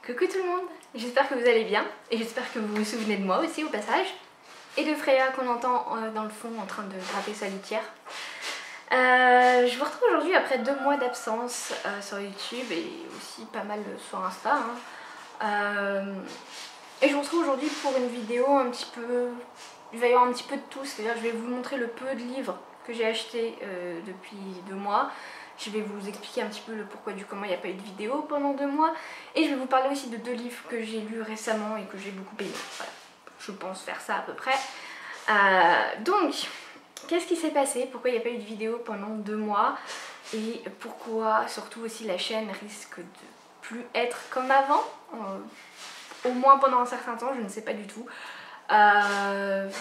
Coucou tout le monde, j'espère que vous allez bien et j'espère que vous vous souvenez de moi aussi au passage et de Freya qu'on entend dans le fond en train de gratter sa litière. Je vous retrouve aujourd'hui après 2 mois d'absence sur YouTube et aussi pas mal sur Insta. Et je vous retrouve aujourd'hui pour une vidéo un petit peu... Il va y avoir un petit peu de tout, c'est-à-dire je vais vous montrer le peu de livres que j'ai achetés depuis 2 mois. Je vais vous expliquer un petit peu le pourquoi du comment il n'y a pas eu de vidéo pendant 2 mois. Et je vais vous parler aussi de 2 livres que j'ai lus récemment et que j'ai beaucoup aimé. Voilà, je pense faire ça à peu près. Donc, qu'est-ce qui s'est passé? Pourquoi il n'y a pas eu de vidéo pendant 2 mois? Et pourquoi surtout aussi la chaîne risque de plus être comme avant? Au moins pendant un certain temps, je ne sais pas du tout. Ce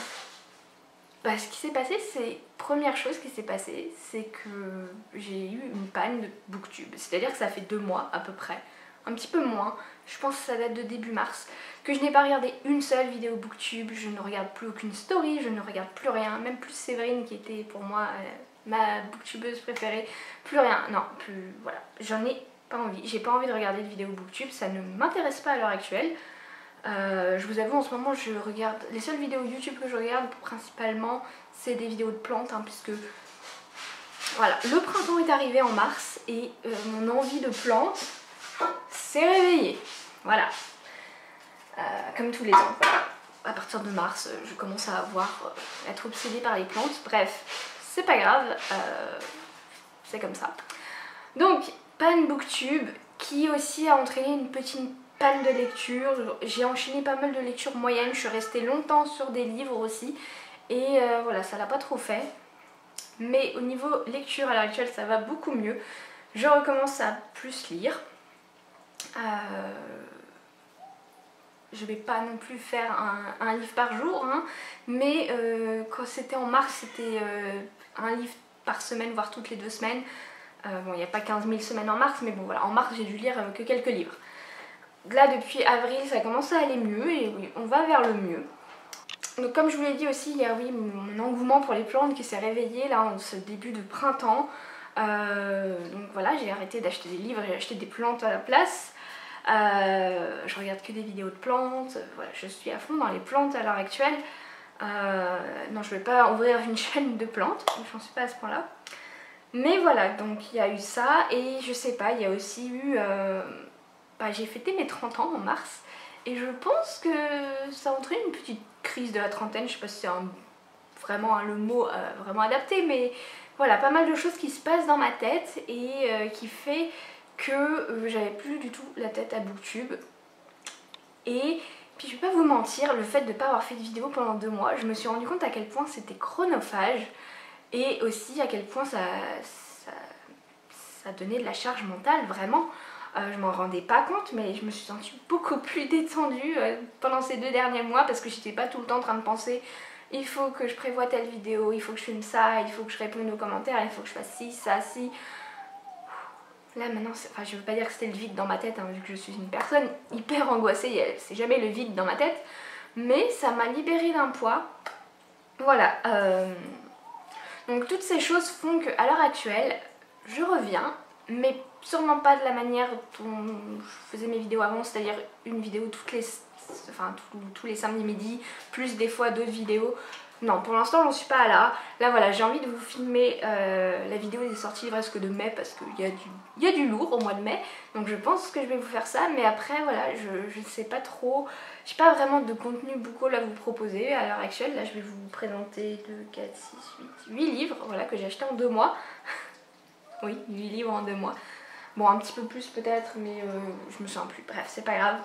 qui s'est passé, c'est... Première chose qui s'est passée, c'est que j'ai eu une panne de Booktube. C'est-à-dire que ça fait 2 mois à peu près, un petit peu moins, je pense que ça date de début mars, que je n'ai pas regardé une seule vidéo Booktube, je ne regarde plus aucune story, je ne regarde plus rien, même plus Séverine qui était pour moi ma booktubeuse préférée, plus rien, non, plus, voilà, j'en ai pas envie, j'ai pas envie de regarder de vidéos Booktube, ça ne m'intéresse pas à l'heure actuelle. Je vous avoue, en ce moment je regarde, les seules vidéos YouTube que je regarde principalement c'est des vidéos de plantes puisque voilà, le printemps est arrivé en mars et mon envie de plantes s'est réveillée, voilà, comme tous les ans, voilà. À partir de mars je commence à être obsédée par les plantes, bref, c'est pas grave, c'est comme ça. Donc, panne Booktube qui aussi a entraîné une petite panne de lecture. J'ai enchaîné pas mal de lectures moyennes, je suis restée longtemps sur des livres aussi et voilà, ça l'a pas trop fait, mais au niveau lecture à l'heure actuelle ça va beaucoup mieux, je recommence à plus lire. Je vais pas non plus faire un livre par jour mais quand c'était en mars c'était un livre par semaine voire toutes les 2 semaines. Bon, il n'y a pas 15 000 semaines en mars, mais bon voilà, en mars j'ai dû lire que quelques livres. Là depuis avril ça commence à aller mieux et oui, on va vers le mieux. Donc comme je vous l'ai dit aussi, il y a oui mon engouement pour les plantes qui s'est réveillé là en ce début de printemps. Donc voilà, j'ai arrêté d'acheter des livres, j'ai acheté des plantes à la place. Je regarde que des vidéos de plantes, voilà, je suis à fond dans les plantes à l'heure actuelle. Non, je vais pas ouvrir une chaîne de plantes, j'en suis pas à ce point là. Mais voilà, donc il y a eu ça et je sais pas, il y a aussi eu... j'ai fêté mes 30 ans en mars et je pense que ça a entraîné une petite crise de la trentaine, je sais pas si c'est vraiment le mot vraiment adapté, mais voilà, pas mal de choses qui se passent dans ma tête et qui fait que j'avais plus du tout la tête à Booktube. Et puis je vais pas vous mentir, le fait de pas avoir fait de vidéo pendant 2 mois, je me suis rendu compte à quel point c'était chronophage et aussi à quel point ça donnait de la charge mentale, vraiment. Je m'en rendais pas compte, mais je me suis sentie beaucoup plus détendue pendant ces 2 derniers mois parce que j'étais pas tout le temps en train de penser il faut que je prévoie telle vidéo, il faut que je filme ça, il faut que je réponde aux commentaires, il faut que je fasse ci, ça, ci. Là maintenant, enfin je veux pas dire que c'était le vide dans ma tête vu que je suis une personne hyper angoissée, c'est jamais le vide dans ma tête, mais ça m'a libérée d'un poids. Voilà, donc toutes ces choses font qu'à l'heure actuelle, je reviens, mais sûrement pas de la manière dont je faisais mes vidéos avant, c'est-à-dire une vidéo tous les samedis midi, plus des fois d'autres vidéos. Non, pour l'instant j'en suis pas là. Là voilà, j'ai envie de vous filmer la vidéo des sorties presque de mai parce qu'il y a du lourd au mois de mai. Donc je pense que je vais vous faire ça, mais après voilà, je ne sais pas trop. J'ai pas vraiment de contenu beaucoup à vous proposer à l'heure actuelle. Là je vais vous présenter 2, 4, 6, 8 livres voilà, que j'ai acheté en 2 mois. Oui, 8 livres en 2 mois. Bon, un petit peu plus peut-être, mais je me souviens plus. Bref, c'est pas grave.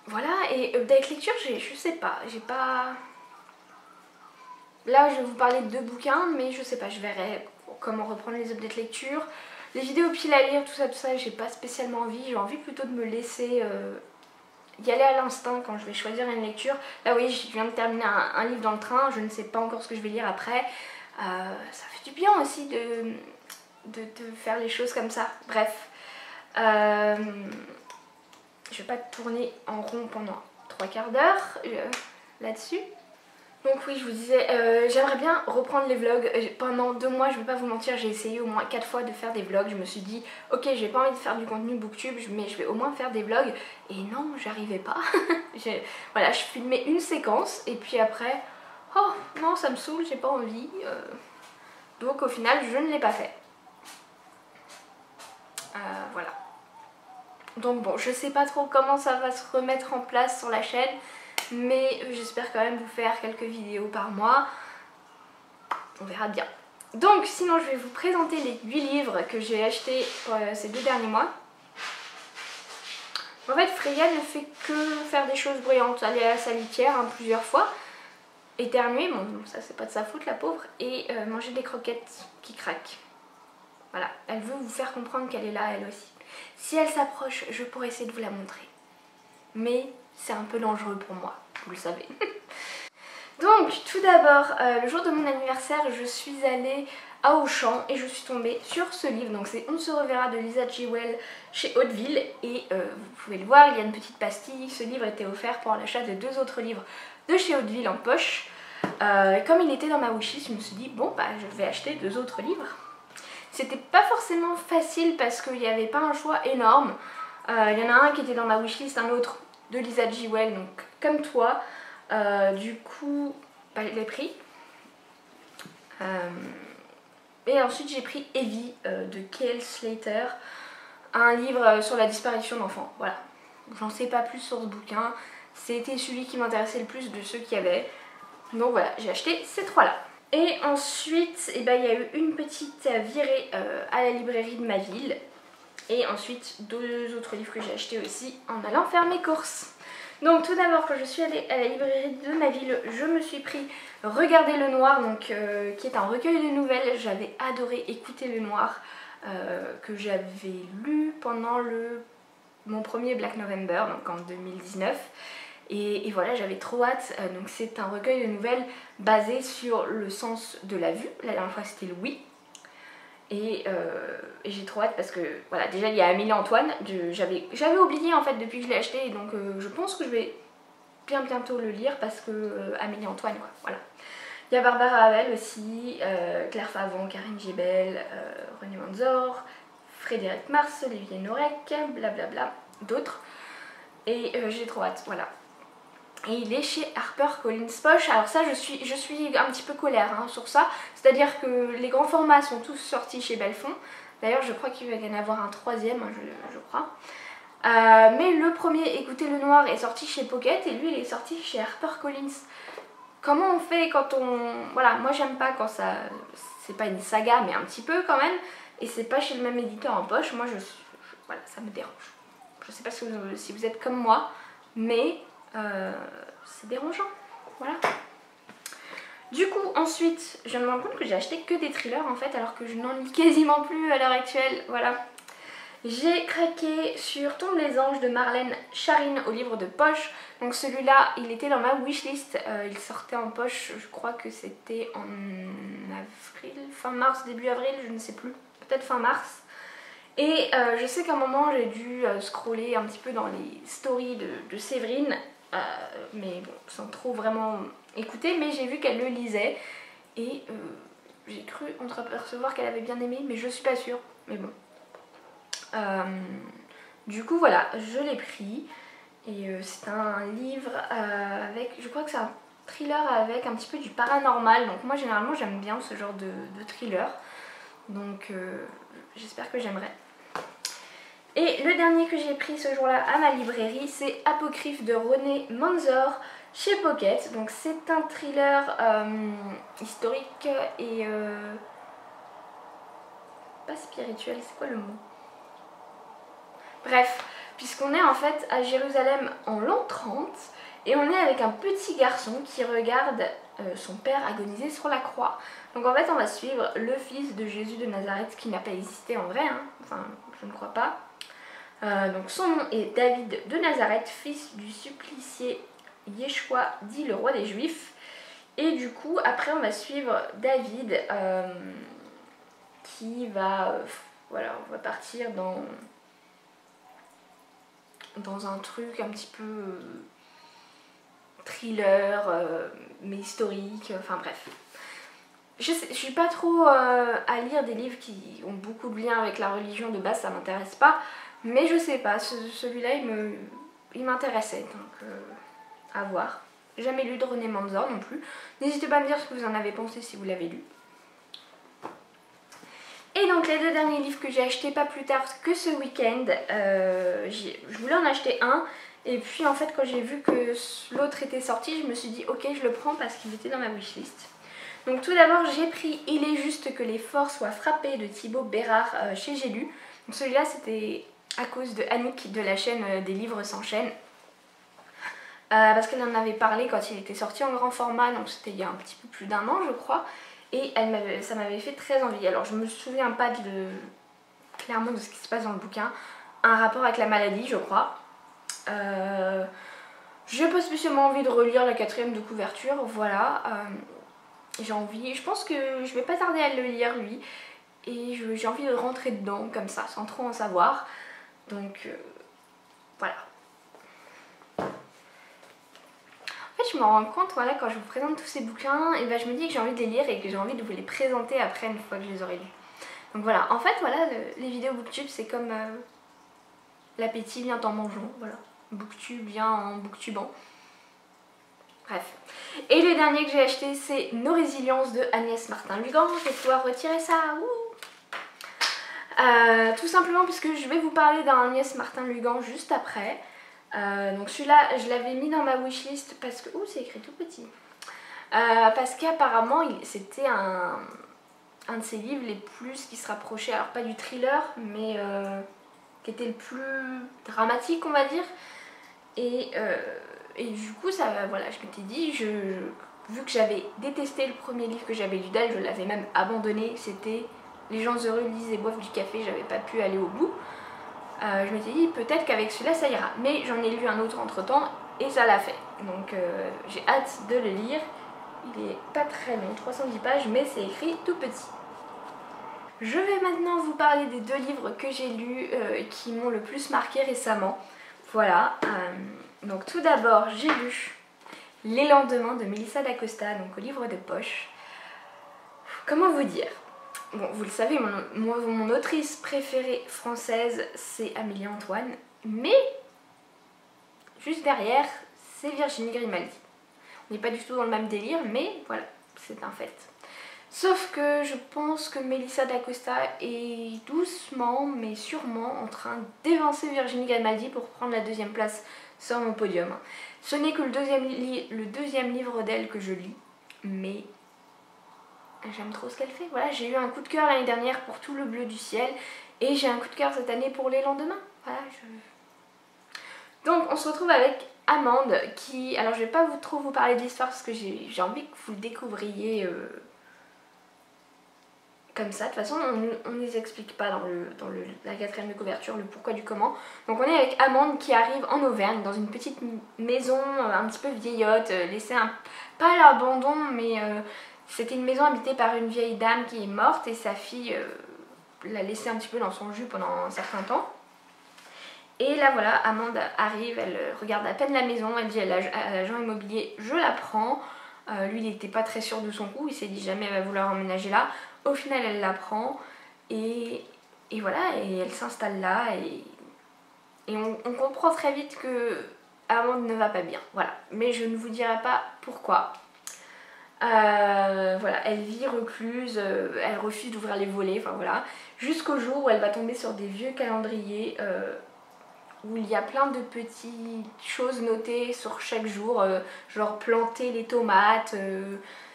Voilà, et update lecture, je sais pas, j'ai pas... Là, je vais vous parler de 2 bouquins, mais je sais pas, je verrai comment reprendre les updates lecture. Les vidéos pile à lire, tout ça, j'ai pas spécialement envie. J'ai envie plutôt de me laisser y aller à l'instinct quand je vais choisir une lecture. Là, oui, je viens de terminer un livre dans le train, je ne sais pas encore ce que je vais lire après. Ça fait du bien aussi de faire les choses comme ça. Bref. Je vais pas tourner en rond pendant 3/4 d'heure là-dessus. Donc oui, je vous disais, j'aimerais bien reprendre les vlogs. Pendant 2 mois, je vais pas vous mentir, j'ai essayé au moins 4 fois de faire des vlogs. Je me suis dit, ok, j'ai pas envie de faire du contenu booktube, mais je vais au moins faire des vlogs. Et non, j'arrivais pas. Voilà, je filmais une séquence et puis après, oh non, ça me saoule, j'ai pas envie. Donc au final, je ne l'ai pas fait. Voilà. Donc bon, je sais pas trop comment ça va se remettre en place sur la chaîne, mais j'espère quand même vous faire quelques vidéos par mois. On verra bien. Donc sinon je vais vous présenter les 8 livres que j'ai achetés ces 2 derniers mois. En fait Freya ne fait que faire des choses bruyantes, aller à sa litière plusieurs fois, éternuer, bon ça c'est pas de sa faute la pauvre, et manger des croquettes qui craquent. Voilà, elle veut vous faire comprendre qu'elle est là elle aussi. Si elle s'approche, je pourrais essayer de vous la montrer. Mais c'est un peu dangereux pour moi, vous le savez. Donc tout d'abord, le jour de mon anniversaire, je suis allée à Auchan et je suis tombée sur ce livre. Donc c'est On se reverra de Lisa Jewell chez Hauteville. Et vous pouvez le voir, il y a une petite pastille. Ce livre était offert pour l'achat de 2 autres livres de chez Hauteville en poche. Comme il était dans ma wishlist, je me suis dit bon bah je vais acheter 2 autres livres. C'était pas forcément facile parce qu'il n'y avait pas un choix énorme. Il y en a un qui était dans ma wishlist, un autre de Lisa Jewell, donc comme toi. Du coup, bah, je l'ai pris. Et ensuite j'ai pris Evie de K.L. Slater, un livre sur la disparition d'enfants. Voilà, j'en sais pas plus sur ce bouquin. C'était celui qui m'intéressait le plus de ceux qu'il y avait. Donc voilà, j'ai acheté ces 3 là. Et ensuite, eh ben, il y a eu une petite virée à la librairie de ma ville. Et ensuite 2 autres livres que j'ai achetés aussi en allant faire mes courses. Donc tout d'abord, quand je suis allée à la librairie de ma ville, je me suis pris Regarder le Noir, donc, qui est un recueil de nouvelles. J'avais adoré écouter le Noir, que j'avais lu pendant mon premier Black November, donc en 2019. Et voilà, j'avais trop hâte. Donc c'est un recueil de nouvelles basé sur le sens de la vue. La dernière fois c'était le oui. Et j'ai trop hâte parce que voilà, déjà il y a Amélie Antoine, j'avais oublié en fait depuis que je l'ai acheté, et donc je pense que je vais bientôt le lire parce que Amélie Antoine quoi, voilà. Il y a Barbara Havel aussi, Claire Favon, Karine Gébel, René Manzor, Frédéric Mars, Olivier Norek, blablabla, d'autres. Et j'ai trop hâte, voilà. Et il est chez HarperCollins Poche. Alors ça, je suis un petit peu colère sur ça. C'est-à-dire que les grands formats sont tous sortis chez Belfond. D'ailleurs, je crois qu'il va y en avoir un 3e, je crois. Mais le premier, Écoutez le Noir, est sorti chez Pocket et lui, il est sorti chez HarperCollins. Comment on fait quand on... Voilà, moi j'aime pas quand ça... C'est pas une saga, mais un petit peu quand même. Et c'est pas chez le même éditeur en poche. Moi, voilà, ça me dérange. Je sais pas si vous êtes comme moi, mais... c'est dérangeant, voilà. Du coup ensuite je me rends compte que j'ai acheté que des thrillers en fait, alors que je n'en lis quasiment plus à l'heure actuelle, voilà. J'ai craqué sur Tombe les anges de Marlène Charine au livre de poche. Donc celui-là il était dans ma wishlist, il sortait en poche, je crois que c'était en avril, fin mars, début avril, je ne sais plus, peut-être fin mars. Et je sais qu'à un moment j'ai dû scroller un petit peu dans les stories de Séverine, mais bon, sans trop vraiment écouter, mais j'ai vu qu'elle le lisait et j'ai cru entreapercevoir qu'elle avait bien aimé, mais je suis pas sûre, mais bon. Du coup voilà, je l'ai pris et c'est un livre avec, je crois que c'est un thriller avec un petit peu du paranormal, donc moi généralement j'aime bien ce genre de thriller, donc j'espère que j'aimerai. Et le dernier que j'ai pris ce jour-là à ma librairie, c'est Apocryphe de René Manzor chez Pocket. Donc c'est un thriller historique et pas spirituel, c'est quoi le mot? Bref, puisqu'on est en fait à Jérusalem en l'an 30 et on est avec un petit garçon qui regarde son père agoniser sur la croix. Donc en fait on va suivre le fils de Jésus de Nazareth, qui n'a pas existé en vrai, hein. Enfin je ne crois pas. Donc son nom est David de Nazareth, fils du supplicié Yeshua, dit le roi des Juifs. Et du coup, après, on va suivre David qui va, voilà, on va partir dans un truc un petit peu thriller, mais historique, enfin bref. Je suis pas trop à lire des livres qui ont beaucoup de liens avec la religion de base, ça m'intéresse pas. Mais je sais pas, celui-là il m'intéressait, donc à voir. Jamais lu de René Manzor non plus. N'hésitez pas à me dire ce que vous en avez pensé si vous l'avez lu. Et donc les deux derniers livres que j'ai achetés pas plus tard que ce week-end, je voulais en acheter un. Et puis en fait quand j'ai vu que l'autre était sorti, je me suis dit ok je le prends parce qu'il était dans ma wishlist. Donc tout d'abord j'ai pris Il est juste que les forts soient frappés de Thibaut Bérard chez J'ai lu. Donc celui-là c'était à cause de Annick de la chaîne des livres sans chaîne. Parce qu'elle en avait parlé quand il était sorti en grand format, donc c'était il y a un petit peu plus d'un an je crois. Et ça m'avait fait très envie. Alors je me souviens pas clairement de ce qui se passe dans le bouquin. Un rapport avec la maladie je crois. J'ai pas spécialement envie de relire la 4e de couverture, voilà. J'ai envie, je pense que je vais pas tarder à le lire lui. Et j'ai envie de rentrer dedans comme ça, sans trop en savoir. Donc voilà. En fait je me rends compte, voilà, quand je vous présente tous ces bouquins, et ben, je me dis que j'ai envie de les lire et que j'ai envie de vous les présenter après une fois que je les aurai lus. Donc voilà, en fait voilà, les vidéos booktube c'est comme l'appétit vient en mangeant, voilà. Booktube vient en booktubant. Bref. Et le dernier que j'ai acheté c'est Nos résiliences de Agnès Martin-Lugan. Je vais pouvoir retirer ça. Tout simplement puisque je vais vous parler d'un Agnès Martin-Lugan juste après. Donc celui-là je l'avais mis dans ma wishlist parce que... Ouh c'est écrit tout petit. Parce qu'apparemment c'était un de ses livres les plus qui se rapprochait, alors pas du thriller mais qui était le plus dramatique on va dire. Et du coup ça, voilà, je m'étais dit, vu que j'avais détesté le premier livre que j'avais lu d'elle, je l'avais même abandonné, c'était Les gens heureux lisent et boivent du café, j'avais pas pu aller au bout. Je m'étais dit peut-être qu'avec celui-là ça ira, mais j'en ai lu un autre entre temps et ça l'a fait. Donc j'ai hâte de le lire. Il est pas très long, 310 pages, mais c'est écrit tout petit. Je vais maintenant vous parler des deux livres que j'ai lus qui m'ont le plus marqué récemment. Voilà, donc tout d'abord j'ai lu Les lendemains de Mélissa d'Acosta, donc au livre de poche. Comment vous dire? Bon, vous le savez, mon autrice préférée française c'est Amélie Antoine, mais juste derrière c'est Virginie Grimaldi. On n'est pas du tout dans le même délire, mais voilà, c'est un fait. Sauf que je pense que Mélissa d'Acosta est doucement mais sûrement en train d'évincer Virginie Grimaldi pour prendre la 2e place sur mon podium. Ce n'est que le deuxième livre d'elle que je lis, mais j'aime trop ce qu'elle fait. Voilà, j'ai eu un coup de cœur l'année dernière pour Tout le bleu du ciel et j'ai un coup de cœur cette année pour Les lendemains. Voilà, Donc on se retrouve avec Amande qui... Alors je vais pas trop vous parler de l'histoire parce que j'ai envie que vous le découvriez... comme ça, de toute façon on ne les explique pas dans la 4e de couverture le pourquoi du comment. Donc on est avec Amande qui arrive en Auvergne dans une petite maison un petit peu vieillotte, laissée pas à l'abandon mais c'était une maison habitée par une vieille dame qui est morte et sa fille l'a laissée un petit peu dans son jus pendant un certain temps. Et là voilà, Amande arrive, elle regarde à peine la maison, elle dit à l'agent immobilier je la prends. Lui il n'était pas très sûr de son coup, il s'est dit jamais elle va vouloir emménager là. Au final elle la prend et voilà, et elle s'installe là et on comprend très vite que Amande ne va pas bien, voilà. Mais je ne vous dirai pas pourquoi. Voilà, elle vit recluse, elle refuse d'ouvrir les volets, enfin voilà. Jusqu'au jour où elle va tomber sur des vieux calendriers où il y a plein de petites choses notées sur chaque jour, genre planter les tomates,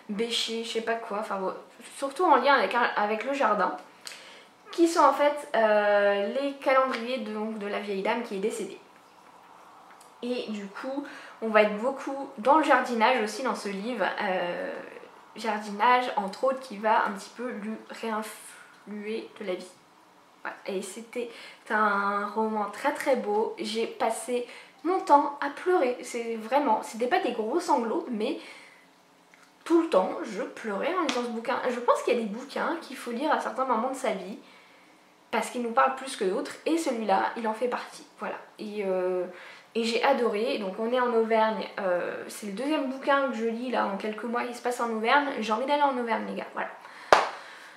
bêcher, je sais pas quoi, enfin surtout en lien avec le jardin, qui sont en fait les calendriers de la vieille dame qui est décédée. Et du coup, on va être beaucoup dans le jardinage aussi dans ce livre, jardinage entre autres qui va un petit peu lui réinfluer de la vie. Voilà. Et c'était un roman très très beau, j'ai passé mon temps à pleurer, c'est vraiment, c'était pas des gros sanglots, mais tout le temps je pleurais en lisant ce bouquin. Je pense qu'il y a des bouquins qu'il faut lire à certains moments de sa vie, parce qu'ils nous parlent plus que d'autres, et celui-là, il en fait partie, voilà. Et et j'ai adoré. Donc on est en Auvergne, c'est le deuxième bouquin que je lis là en quelques mois, il se passe en Auvergne. J'ai envie d'aller en Auvergne les gars, voilà.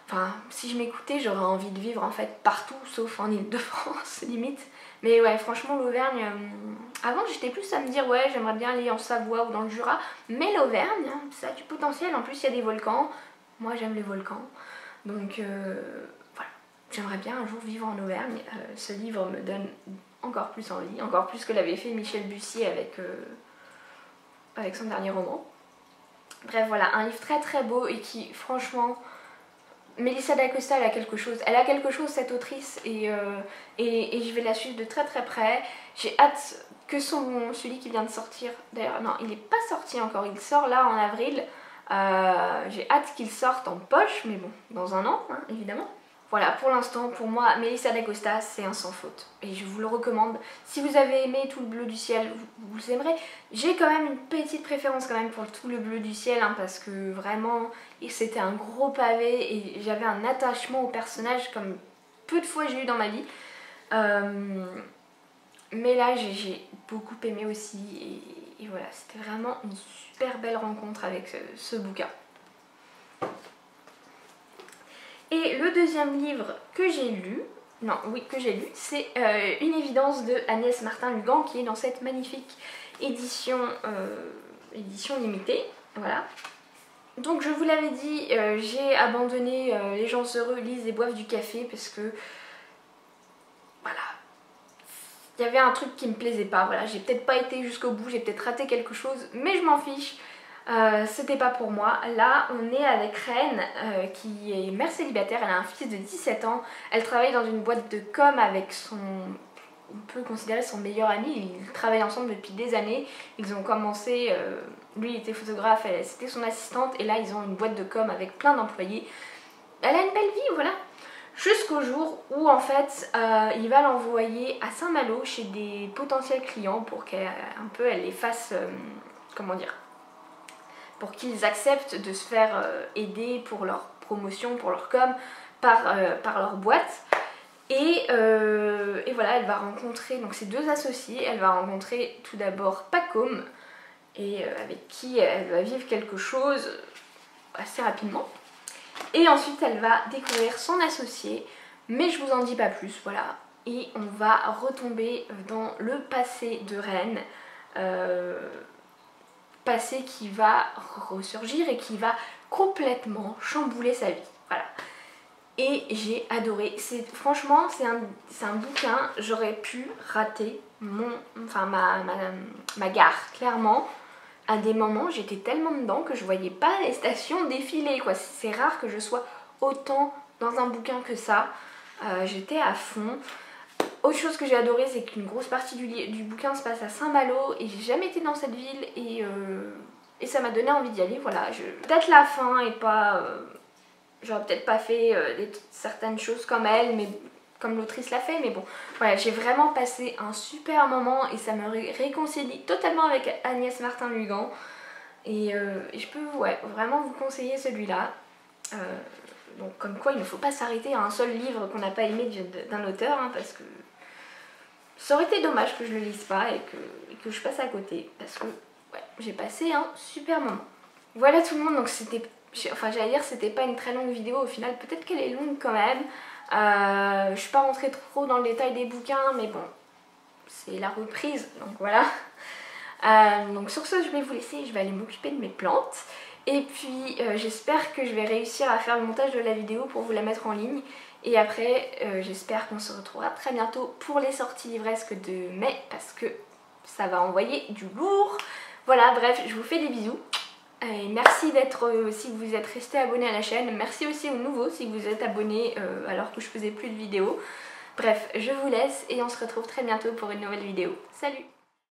Enfin, si je m'écoutais, j'aurais envie de vivre en fait partout, sauf en Île-de-France, limite. Mais ouais, franchement, l'Auvergne... avant, j'étais plus à me dire, ouais, j'aimerais bien aller en Savoie ou dans le Jura. Mais l'Auvergne, hein, ça a du potentiel. En plus, il y a des volcans. Moi, j'aime les volcans. Donc, voilà. J'aimerais bien un jour vivre en Auvergne. Ce livre me donne encore plus envie. Encore plus que l'avait fait Michel Bussier avec son dernier roman. Bref, voilà. Un livre très très beau et qui, franchement... Melissa d'Acosta, elle a quelque chose. Elle a quelque chose, cette autrice, et je vais la suivre de très très près. J'ai hâte que celui qui vient de sortir, d'ailleurs, non, il n'est pas sorti encore, il sort là en avril. J'ai hâte qu'il sorte en poche, mais bon, dans un an, hein, évidemment. Voilà, pour l'instant, pour moi, Melissa d'Acosta, c'est un sans faute. Et je vous le recommande. Si vous avez aimé Tout le bleu du ciel, vous aimerez. J'ai quand même une petite préférence quand même pour Tout le bleu du ciel, hein, parce que vraiment, c'était un gros pavé et j'avais un attachement au personnage comme peu de fois j'ai eu dans ma vie. Mais là, j'ai beaucoup aimé aussi. Et voilà, c'était vraiment une super belle rencontre avec ce bouquin. Et le deuxième livre que j'ai lu, c'est Une évidence de Agnès Martin-Lugan qui est dans cette magnifique édition limitée, voilà. Donc je vous l'avais dit, j'ai abandonné Les gens heureux lisent et boivent du café parce que, voilà, il y avait un truc qui me plaisait pas, voilà, j'ai peut-être pas été jusqu'au bout, j'ai peut-être raté quelque chose, mais je m'en fiche. C'était pas pour moi. Là on est avec Reine qui est mère célibataire, elle a un fils de 17 ans, elle travaille dans une boîte de com avec on peut considérer son meilleur ami, ils travaillent ensemble depuis des années, ils ont commencé, lui il était photographe, c'était son assistante et là ils ont une boîte de com avec plein d'employés. Elle a une belle vie, voilà. Jusqu'au jour où en fait il va l'envoyer à Saint-Malo chez des potentiels clients pour qu'elle les fasse, comment dire, pour qu'ils acceptent de se faire aider pour leur promotion, pour leur com, par leur boîte. Et voilà, elle va rencontrer donc ces deux associés. Elle va rencontrer tout d'abord Pacôme, et avec qui elle va vivre quelque chose assez rapidement. Et ensuite elle va découvrir son associé, mais je vous en dis pas plus, voilà. Et on va retomber dans le passé de Reine. Passé qui va ressurgir et qui va complètement chambouler sa vie, voilà. Et j'ai adoré, franchement c'est un bouquin, j'aurais pu rater ma gare, clairement. À des moments j'étais tellement dedans que je voyais pas les stations défiler, quoi. C'est rare que je sois autant dans un bouquin que ça. J'étais à fond. Autre chose que j'ai adoré, c'est qu'une grosse partie du bouquin se passe à Saint-Malo et j'ai jamais été dans cette ville et ça m'a donné envie d'y aller, voilà. Peut-être la fin et pas... j'aurais peut-être pas fait certaines choses comme elle, mais comme l'autrice l'a fait, mais bon, voilà, j'ai vraiment passé un super moment et ça me réconcilie totalement avec Agnès Martin-Lugan et je peux vraiment vous conseiller celui-là. Donc comme quoi il ne faut pas s'arrêter à un seul livre qu'on n'a pas aimé d'un auteur, hein, parce que ça aurait été dommage que je le lise pas et que je passe à côté, parce que ouais, j'ai passé un super moment. Voilà tout le monde, donc c'était, enfin j'allais dire c'était pas une très longue vidéo, au final peut-être qu'elle est longue quand même. Je suis pas rentrée trop dans le détail des bouquins, mais bon, c'est la reprise, donc voilà. Donc sur ce je vais vous laisser, je vais aller m'occuper de mes plantes. Et puis j'espère que je vais réussir à faire le montage de la vidéo pour vous la mettre en ligne. Et après j'espère qu'on se retrouvera très bientôt pour les sorties livresques de mai, parce que ça va envoyer du lourd. Voilà, bref, je vous fais des bisous. Et merci d'être, si vous êtes resté abonné à la chaîne. Merci aussi aux nouveaux si vous êtes abonnés alors que je faisais plus de vidéos. Bref, je vous laisse et on se retrouve très bientôt pour une nouvelle vidéo. Salut!